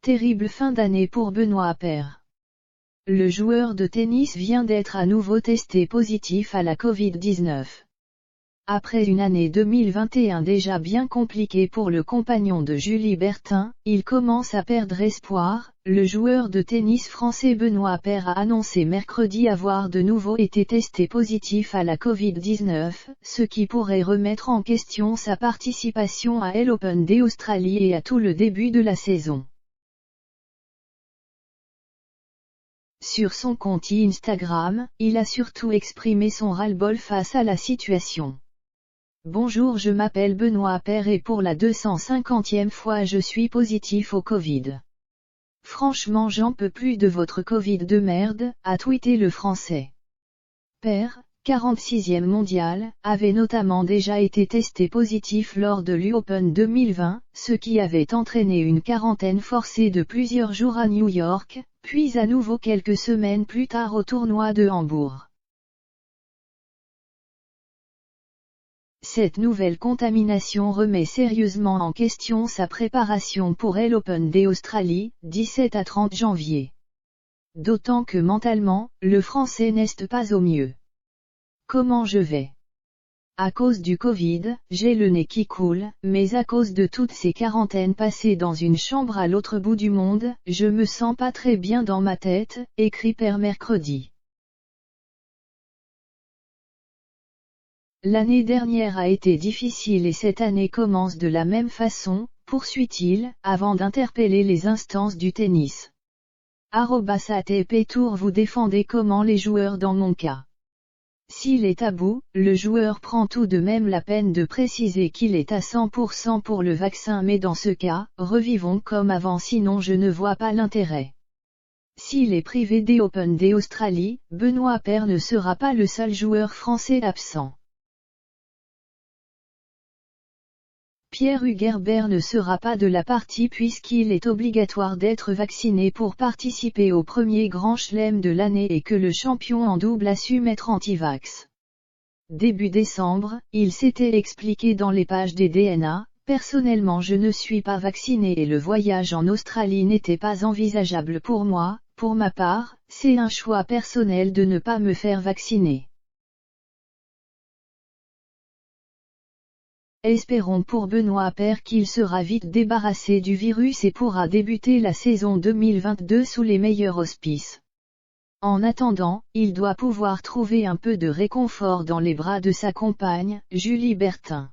Terrible fin d'année pour Benoît Paire. Le joueur de tennis vient d'être à nouveau testé positif à la Covid-19. Après une année 2021 déjà bien compliquée pour le compagnon de Julie Bertin, il commence à perdre espoir. Le joueur de tennis français Benoît Paire a annoncé mercredi avoir de nouveau été testé positif à la Covid-19, ce qui pourrait remettre en question sa participation à l'Open d'Australie et à tout le début de la saison. Sur son compte Instagram, il a surtout exprimé son ras-le-bol face à la situation. Bonjour, je m'appelle Benoît Paire et pour la 250e fois je suis positif au Covid. Franchement j'en peux plus de votre Covid de merde, a tweeté le Français. Paire, 46e mondial, avait notamment déjà été testé positif lors de l'Open 2020, ce qui avait entraîné une quarantaine forcée de plusieurs jours à New York, puis à nouveau quelques semaines plus tard au tournoi de Hambourg. Cette nouvelle contamination remet sérieusement en question sa préparation pour l'Open d'Australie, 17 à 30 janvier. D'autant que mentalement, le Français n'est pas au mieux. Comment je vais? À cause du Covid, j'ai le nez qui coule, mais à cause de toutes ces quarantaines passées dans une chambre à l'autre bout du monde, je me sens pas très bien dans ma tête, écrit Paire mercredi. L'année dernière a été difficile et cette année commence de la même façon, poursuit-il, avant d'interpeller les instances du tennis. @ATP Tour vous défendez comment les joueurs dans mon cas. S'il est tabou, le joueur prend tout de même la peine de préciser qu'il est à 100% pour le vaccin mais dans ce cas, revivons comme avant sinon je ne vois pas l'intérêt. S'il est privé des Open d'Australie, Benoît Paire ne sera pas le seul joueur français absent. Pierre Hugerbert ne sera pas de la partie puisqu'il est obligatoire d'être vacciné pour participer au premier Grand Chelem de l'année et que le champion en double a su mettre anti-vax. Début décembre, il s'était expliqué dans les pages des DNA, personnellement je ne suis pas vacciné et le voyage en Australie n'était pas envisageable pour moi, pour ma part, c'est un choix personnel de ne pas me faire vacciner. Espérons pour Benoît Paire qu'il sera vite débarrassé du virus et pourra débuter la saison 2022 sous les meilleurs auspices. En attendant, il doit pouvoir trouver un peu de réconfort dans les bras de sa compagne, Julie Bertin.